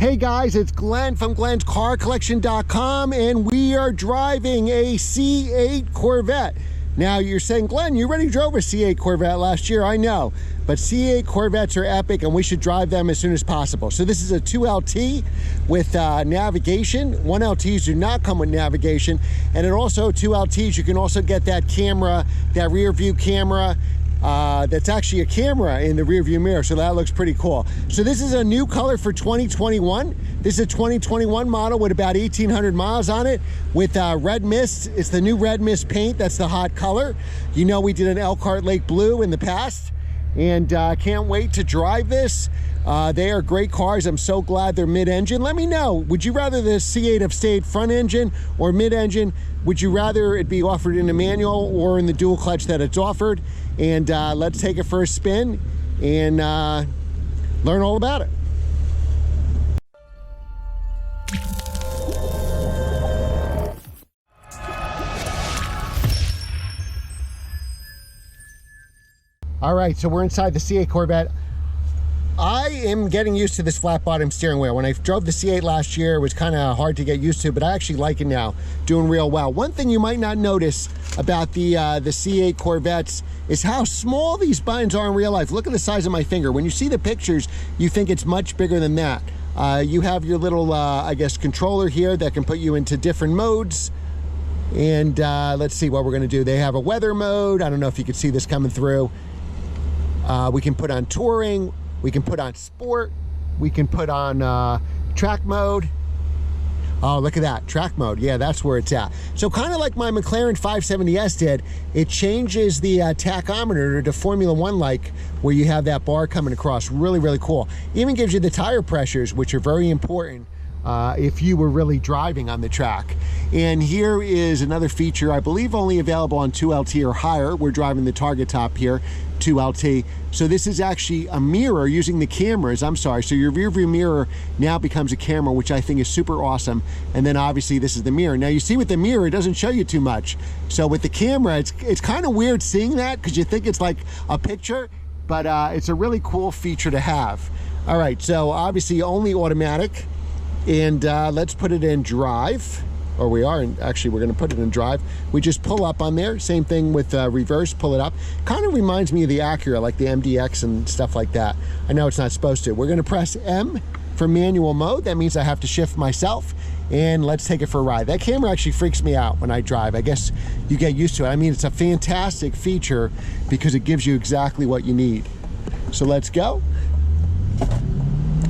Hey guys, it's Glenn from glenscarcollection.com, and we are driving a C8 Corvette. Now you're saying, Glenn, you already drove a C8 Corvette last year. I know, but C8 Corvettes are epic and we should drive them as soon as possible. So this is a 2LT with navigation. 1LTs do not come with navigation. And it also, 2LTs, you can also get that camera, that rear view camera, that's actually a camera in the rear view mirror, so that looks pretty cool. So this is a new color for 2021. This is a 2021 model with about 1,800 miles on it with red mist. It's the new red mist paint. That's the hot color. You know, we did an Elkhart Lake Blue in the past, and can't wait to drive this. They are great cars. I'm so glad they're mid-engine. Let me know, would you rather the C8 have stayed front engine or mid-engine? Would you rather it be offered in a manual or in the dual clutch that it's offered? And let's take it for a spin and learn all about it. All right, so we're inside the C8 Corvette. I am getting used to this flat bottom steering wheel. When I drove the C8 last year, it was kind of hard to get used to, but I actually like it now, doing real well. One thing you might not notice about the C8 Corvettes is how small these buttons are in real life. Look at the size of my finger. When you see the pictures, you think it's much bigger than that. You have your little, I guess, controller here that can put you into different modes. And let's see what we're gonna do. They have a weather mode. I don't know if you can see this coming through. We can put on touring. We can put on sport. We can put on track mode. Oh, look at that, track mode. Yeah, that's where it's at. So kind of like my McLaren 570S did, it changes the tachometer to Formula One like, where you have that bar coming across. Really, really cool. Even gives you the tire pressures, which are very important if you were really driving on the track. And here is another feature, I believe only available on 2LT or higher. We're driving the Target Top here, 2LT. So this is actually a mirror using the cameras, I'm sorry. So your rear view mirror now becomes a camera, which I think is super awesome. And then obviously this is the mirror. Now you see with the mirror, it doesn't show you too much. So with the camera, it's kind of weird seeing that because you think it's like a picture, but it's a really cool feature to have. All right, so obviously only automatic. And let's put it in drive, or we are, actually we're gonna put it in drive. We just pull up on there, same thing with reverse, pull it up. Kind of reminds me of the Acura, like the MDX and stuff like that. I know it's not supposed to. We're gonna press M for manual mode. That means I have to shift myself, and let's take it for a ride. That camera actually freaks me out when I drive. I guess you get used to it. I mean, it's a fantastic feature because it gives you exactly what you need. So let's go.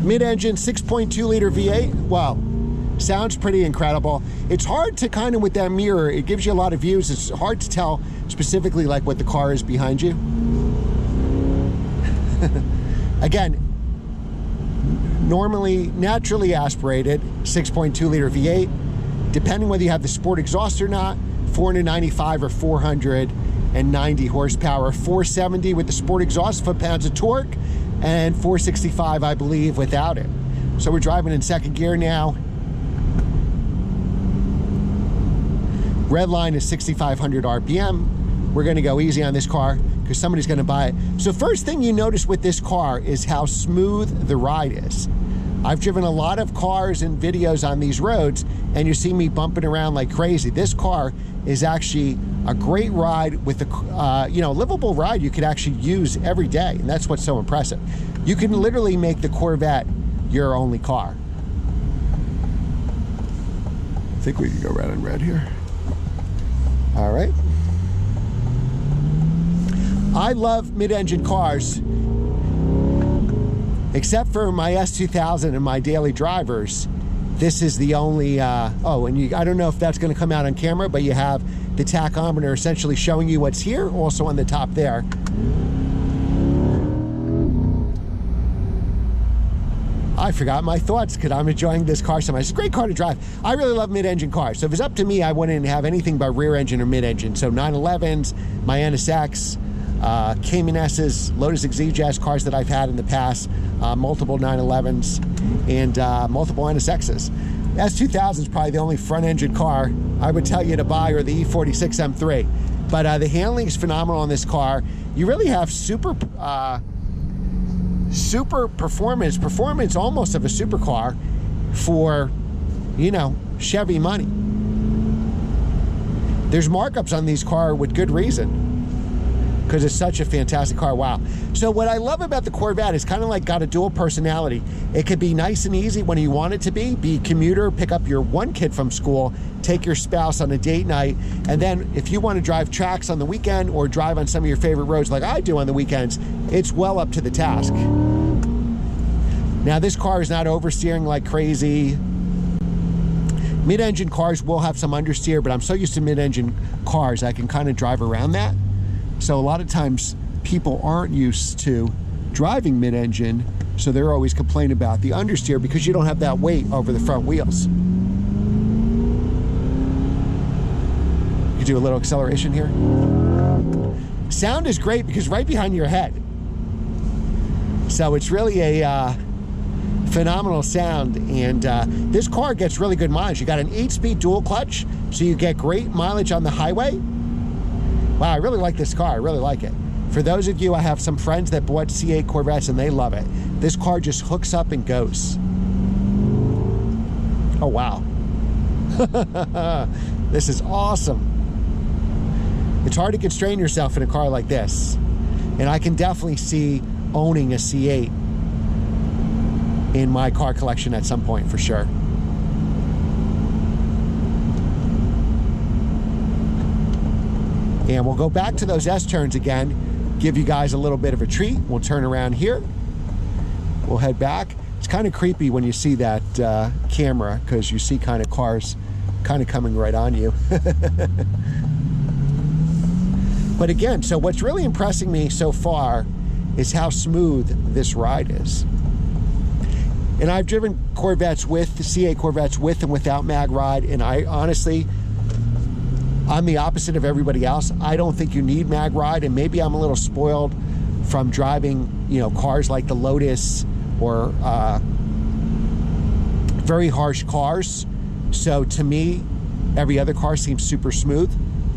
Mid-engine, 6.2 liter V8. Wow, sounds pretty incredible. It's hard to kind of, with that mirror, it gives you a lot of views. It's hard to tell specifically like what the car is behind you. Again, normally naturally aspirated, 6.2 liter V8. Depending whether you have the sport exhaust or not, 495 or 490 horsepower, 470 with the sport exhaust, foot-pounds of torque, and 465, I believe, without it. So we're driving in second gear now. Red line is 6,500 RPM. We're gonna go easy on this car because somebody's gonna buy it. So first thing you notice with this car is how smooth the ride is. I've driven a lot of cars and videos on these roads, and you see me bumping around like crazy. This car is actually a great ride with a livable ride you could actually use every day, and that's what's so impressive. You can literally make the Corvette your only car. I think we can go red on red here. All right. I love mid-engine cars, except for my S2000 and my daily drivers. This is the only, oh, and I don't know if that's gonna come out on camera, but you have the tachometer essentially showing you what's here, also on the top there. I forgot my thoughts because I'm enjoying this car so much. It's a great car to drive. I really love mid-engine cars. So if it's up to me, I wouldn't have anything but rear engine or mid-engine. So 911s, my NSX, Cayman S's, Lotus Exige cars that I've had in the past, multiple 911s, and multiple NSXs. S2000 is probably the only front-engine car I would tell you to buy, or the E46 M3. But the handling is phenomenal on this car. You really have super performance almost of a supercar, for, you know, Chevy money. There's markups on these cars with good reason, because it's such a fantastic car. Wow. So what I love about the Corvette is kind of like got a dual personality. It could be nice and easy when you want it to be commuter, pick up your one kid from school, take your spouse on a date night, and then if you want to drive tracks on the weekend or drive on some of your favorite roads like I do on the weekends, it's well up to the task. Now this car is not oversteering like crazy. Mid-engine cars will have some understeer, but I'm so used to mid-engine cars I can kind of drive around that. So a lot of times people aren't used to driving mid-engine, so they're always complaining about the understeer because you don't have that weight over the front wheels. You do a little acceleration here. Sound is great because right behind your head. So it's really a phenomenal sound, and this car gets really good mileage. You got an 8-speed dual clutch, so you get great mileage on the highway. Wow, I really like this car. I really like it. For those of you, I have some friends that bought C8 Corvettes and they love it. This car just hooks up and goes. Oh, wow. This is awesome. It's hard to constrain yourself in a car like this. And I can definitely see owning a C8 in my car collection at some point for sure. And we'll go back to those S-turns again, give you guys a little bit of a treat. We'll turn around here. We'll head back. It's kind of creepy when you see that camera, because you see kind of cars kind of coming right on you. But again, so what's really impressing me so far is how smooth this ride is. And I've driven Corvettes with, the C8 Corvettes with and without mag ride, and I honestly, I'm the opposite of everybody else. I don't think you need mag ride, and maybe I'm a little spoiled from driving, you know, cars like the Lotus or very harsh cars. So to me, every other car seems super smooth.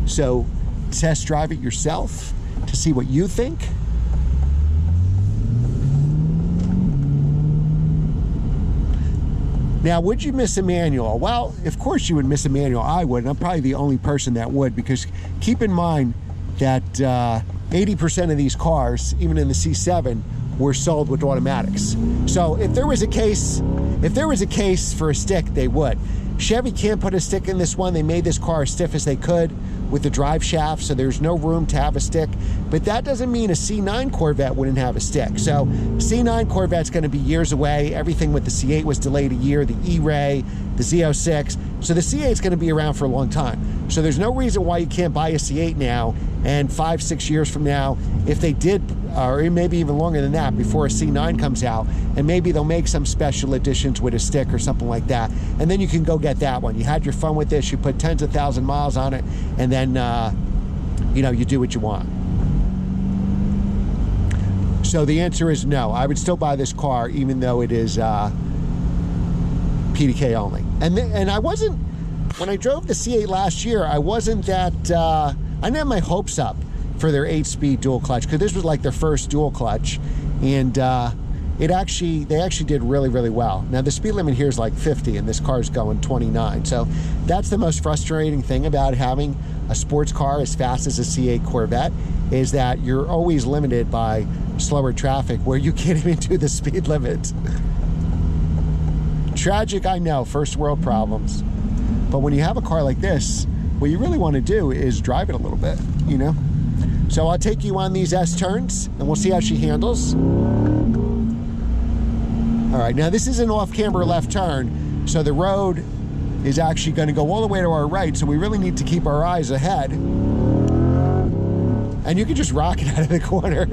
So test drive it yourself to see what you think. Now, would you miss a manual? Well, of course you would miss a manual. I would, and I'm probably the only person that would, because keep in mind that 80% of these cars, even in the C7, were sold with automatics. So if there was a case for a stick, they would. Chevy can't put a stick in this one. They made this car as stiff as they could with the drive shaft, so there's no room to have a stick. But that doesn't mean a C9 Corvette wouldn't have a stick. So C9 Corvette's gonna be years away. Everything with the C8 was delayed a year, the E-Ray, the Z06. So the C8's gonna be around for a long time. So there's no reason why you can't buy a C8 now, and 5-6 years from now, if they did, or maybe even longer than that, before a C9 comes out, and maybe they'll make some special editions with a stick or something like that, and then you can go get that one. You had your fun with this, you put tens of thousands of miles on it, and then you know, you do what you want. So the answer is no. I would still buy this car even though it is PDK only. And I wasn't, when I drove the C8 last year, I wasn't that, I didn't have my hopes up for their 8-speed dual clutch, because this was like their first dual clutch, and they actually did really, really well. Now the speed limit here is like 50 and this car is going 29. So that's the most frustrating thing about having a sports car as fast as a C8 Corvette, is that you're always limited by slower traffic where you can't even do the speed limit. Tragic, I know, first world problems. But when you have a car like this, what you really want to do is drive it a little bit, you know? So I'll take you on these S-turns and we'll see how she handles. All right, now this is an off-camber left turn, so the road is actually going to go all the way to our right, so we really need to keep our eyes ahead. And you can just rock it out of the corner.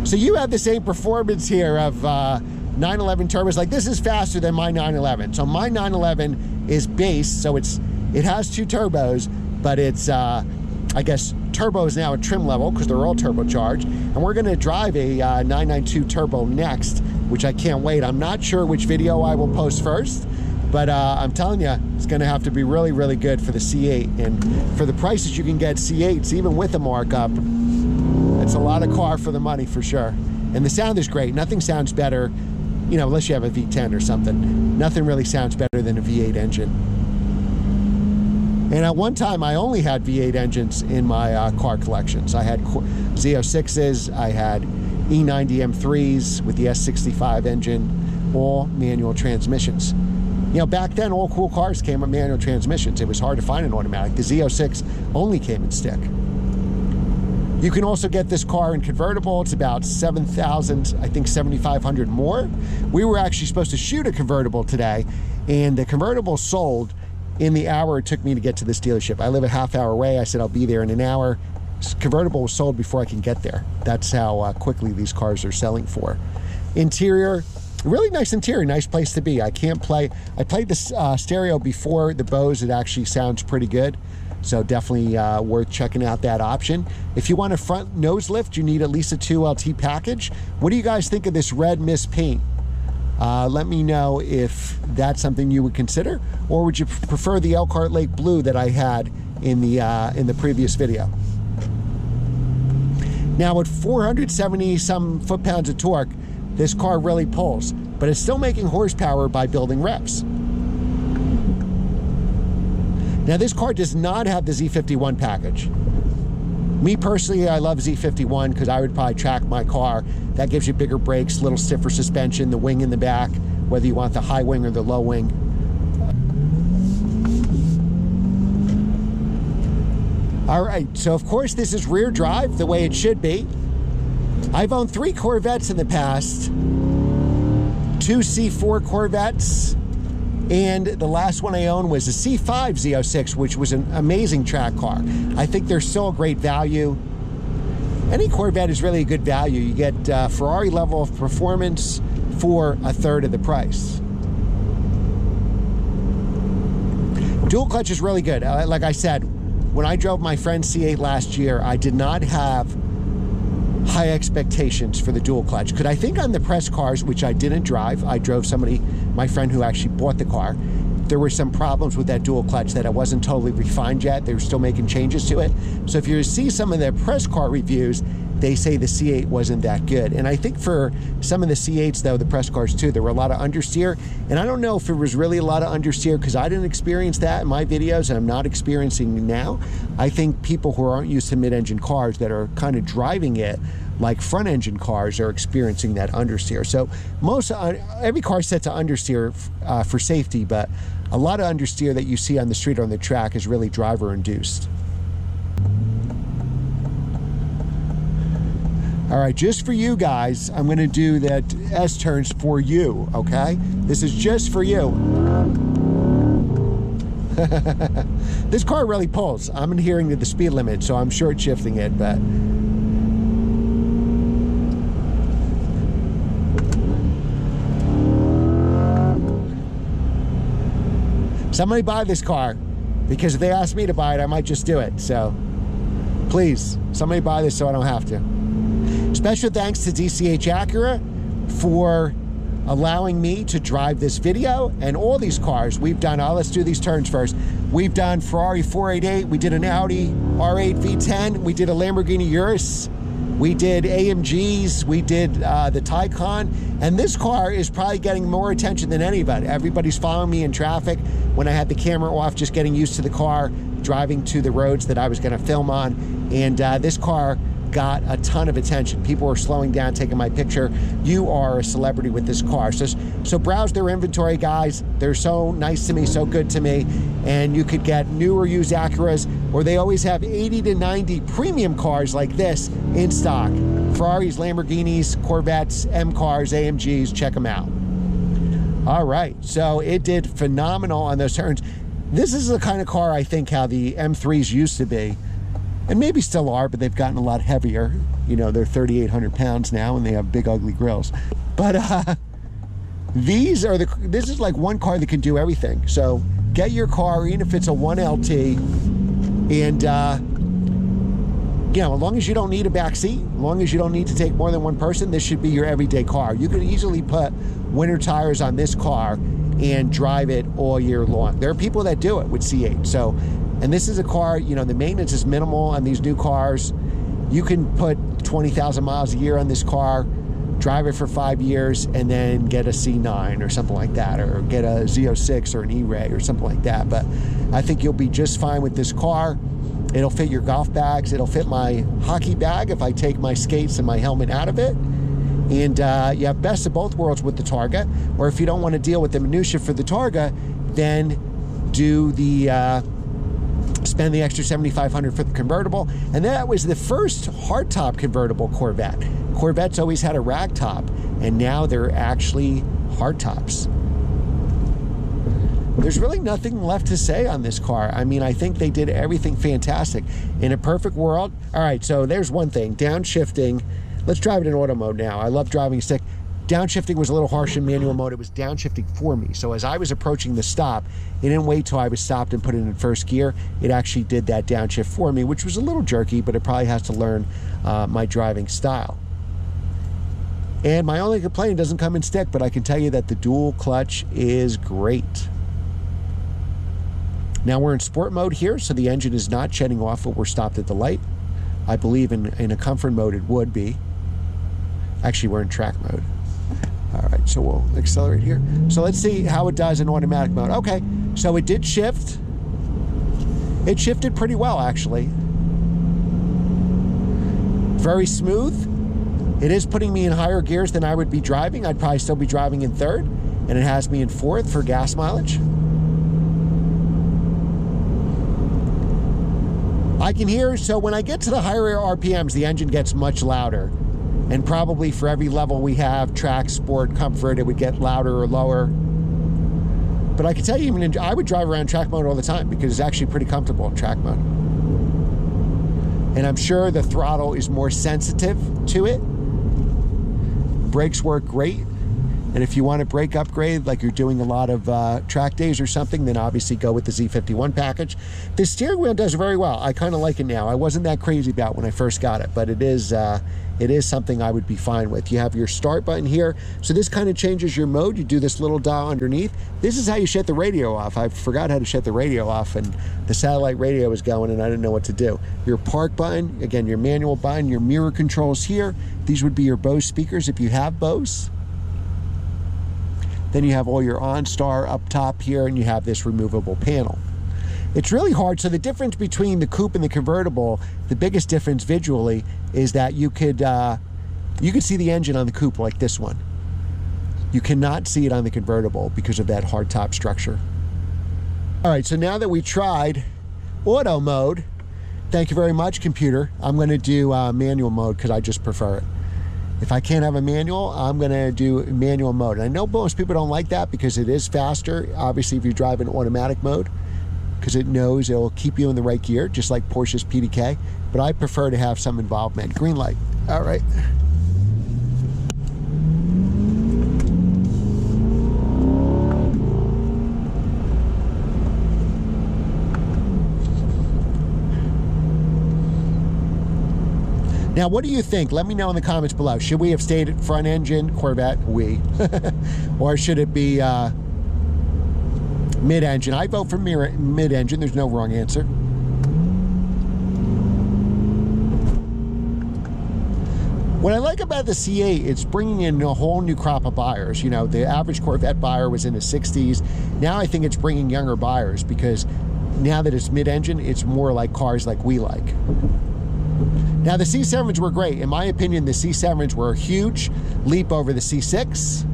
So you have the same performance here of 911 turbos. Like, this is faster than my 911. So my 911 is base, so it has 2 turbos, but it's I guess turbo is now a trim level because they're all turbocharged, and we're going to drive a 992 turbo next, which I can't wait. I'm not sure which video I will post first, but I'm telling you, it's going to have to be really, really good for the C8. And for the prices you can get C8s, even with a markup, it's a lot of car for the money for sure. And the sound is great. Nothing sounds better you know, unless you have a V10 or something. Nothing really sounds better than a V8 engine. And at one time, I only had V8 engines in my car collections. I had Z06s, I had E90 M3s with the S65 engine, all manual transmissions. You know, back then, all cool cars came with manual transmissions. It was hard to find an automatic. The Z06 only came in stick. You can also get this car in convertible. It's about 7,000, I think 7,500 more. We were actually supposed to shoot a convertible today, and the convertible sold in the hour it took me to get to this dealership. I live a half-hour away. I said I'll be there in an hour. This convertible was sold before I can get there. That's how quickly these cars are selling for. Interior, really nice interior, nice place to be. I played this stereo before the Bose. It actually sounds pretty good. So definitely worth checking out that option. If you want a front nose lift, you need at least a 2LT package. What do you guys think of this red mist paint? Let me know if that's something you would consider, or would you prefer the Elkhart Lake Blue that I had in the previous video? Now with 470 some foot-pounds of torque, this car really pulls, but it's still making horsepower by building reps. Now this car does not have the Z51 package. Me personally, I love Z51 because I would probably track my car. That gives you bigger brakes, little stiffer suspension, the wing in the back, whether you want the high wing or the low wing. All right, so of course this is rear drive the way it should be. I've owned 3 Corvettes in the past, 2 C4 Corvettes, and the last one I owned was a C5 Z06, which was an amazing track car. I think they're still a great value. Any Corvette is really a good value. You get Ferrari level of performance for a third of the price. Dual clutch is really good. Like I said, when I drove my friend's C8 last year, I did not have high expectations for the dual clutch. Because I think on the press cars, which I didn't drive, I drove my friend who actually bought the car, there were some problems with that dual clutch that it wasn't totally refined yet. They were still making changes to it. So if you see some of their press car reviews, they say the C8 wasn't that good. And I think for some of the C8s, though, the press cars too, there were a lot of understeer. And I don't know if it was really a lot of understeer because I didn't experience that in my videos and I'm not experiencing it now. I think people who aren't used to mid-engine cars that are kind of driving it like front-engine cars are experiencing that understeer. So every car sets an understeer for safety, but a lot of understeer that you see on the street or on the track is really driver-induced. All right, just for you guys, I'm gonna do that S-turns for you, okay? This is just for you. This car really pulls. I'm adhering to the speed limit, so I'm short shifting it, but somebody buy this car, because if they ask me to buy it, I might just do it. So please, somebody buy this so I don't have to. Special thanks to DCH Acura for allowing me to drive this video and all these cars we've done. Let's do these turns first. We've done Ferrari 488, we did an Audi R8 V10, we did a Lamborghini Urus, we did AMGs, we did the Taycan, and this car is probably getting more attention than anybody. Everybody's following me in traffic when I had the camera off, just getting used to the car, driving to the roads that I was gonna film on, and this car got a ton of attention. People were slowing down, taking my picture. You are a celebrity with this car. So browse their inventory, guys. They're so nice to me, so good to me. And you could get new or used Acuras, or they always have 80 to 90 premium cars like this in stock. Ferraris, Lamborghinis, Corvettes, M cars, AMGs, check them out. All right, so it did phenomenal on those turns. This is the kind of car I think how the M3s used to be. And maybe still are, but they've gotten a lot heavier. You know, they're 3,800 pounds now and they have big ugly grills. But this is like one car that can do everything. So get your car, even if it's a 1LT, and you know, as long as you don't need a back seat, as long as you don't need to take more than one person, this should be your everyday car. You can easily put winter tires on this car and drive it all year long. There are people that do it with C8. So, and this is a car, you know, the maintenance is minimal on these new cars. You can put 20,000 miles a year on this car. drive it for 5 years, and then get a C9 or something like that, or get a Z06 or an E-Ray or something like that. But I think you'll be just fine with this car. It'll fit your golf bags. It'll fit my hockey bag if I take my skates and my helmet out of it. And you have best of both worlds with the Targa. Or if you don't want to deal with the minutia for the Targa, then do the spend the extra $7,500 for the convertible. And that was the first hardtop convertible Corvette. Corvettes always had a rag top, and now they're actually hardtops. There's really nothing left to say on this car. I mean, I think they did everything fantastic. In a perfect world, all right, so there's one thing, downshifting. Let's drive it in auto mode now. I love driving stick. Downshifting was a little harsh in manual mode. It was downshifting for me. So as I was approaching the stop, it didn't wait till I was stopped and put it in first gear. It actually did that downshift for me, which was a little jerky, but it probably has to learn my driving style. And my only complaint, doesn't come in stick, but I can tell you that the dual clutch is great. Now we're in sport mode here, so the engine is not shutting off when we're stopped at the light. I believe in a comfort mode it would be. Actually, we're in track mode. All right, so we'll accelerate here. So let's see how it does in automatic mode. Okay, so it did shift. It shifted pretty well, actually. Very smooth. It is putting me in higher gears than I would be driving. I'd probably still be driving in third, and it has me in fourth for gas mileage. I can hear, so when I get to the higher RPMs, the engine gets much louder. And probably for every level we have, track, sport, comfort, it would get louder or lower. But I can tell you, even I would drive around track mode all the time because it's actually pretty comfortable in track mode. And I'm sure the throttle is more sensitive to it. Brakes work great. And if you want a brake upgrade, like you're doing a lot of track days or something, then obviously go with the Z51 package. The steering wheel does very well. I kind of like it now. I wasn't that crazy about when I first got it, but it is something I would be fine with. You have your start button here. So this kind of changes your mode. You do this little dial underneath. This is how you shut the radio off. I forgot how to shut the radio off, and the satellite radio was going and I didn't know what to do. Your park button, again, your manual button, your mirror controls here. These would be your Bose speakers if you have Bose. Then you have all your OnStar up top here, and you have this removable panel. It's really hard. So the difference between the coupe and the convertible, the biggest difference visually is that you could see the engine on the coupe like this one. You cannot see it on the convertible because of that hardtop structure. All right, so now that we tried auto mode, thank you very much, computer. I'm going to do manual mode because I just prefer it. If I can't have a manual, I'm going to do manual mode. And I know most people don't like that because it is faster, obviously, if you drive in automatic mode, because it knows it'll keep you in the right gear, just like Porsche's PDK. But I prefer to have some involvement. Green light. All right. Now, what do you think? Let me know in the comments below. Should we have stayed at front engine Corvette? Or should it be mid-engine? I vote for mid-engine. There's no wrong answer. What I like about the C8, it's bringing in a whole new crop of buyers. You know, the average Corvette buyer was in the 60s. Now I think it's bringing younger buyers because now that it's mid-engine, it's more like cars like we like. Now, the C7s were great. In my opinion, the C7s were a huge leap over the C6.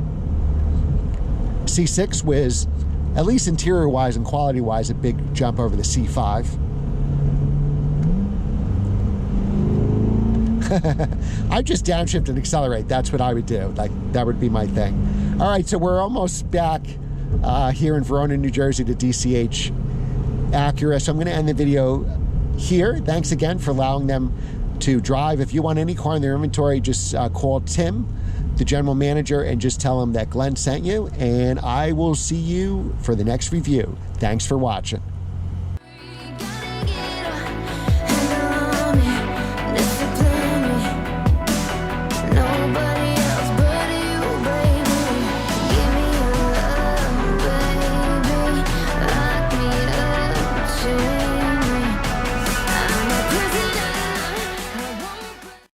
C6 was, at least interior-wise and quality-wise, a big jump over the C5. I just downshift and accelerate. That's what I would do. Like, that would be my thing. All right, so we're almost back here in Verona, New Jersey to DCH Acura. So I'm going to end the video here. Thanks again for allowing them to drive. If you want any car in their inventory, just call Tim, the general manager, and just tell him that Glenn sent you, and I will see you for the next review. Thanks for watching.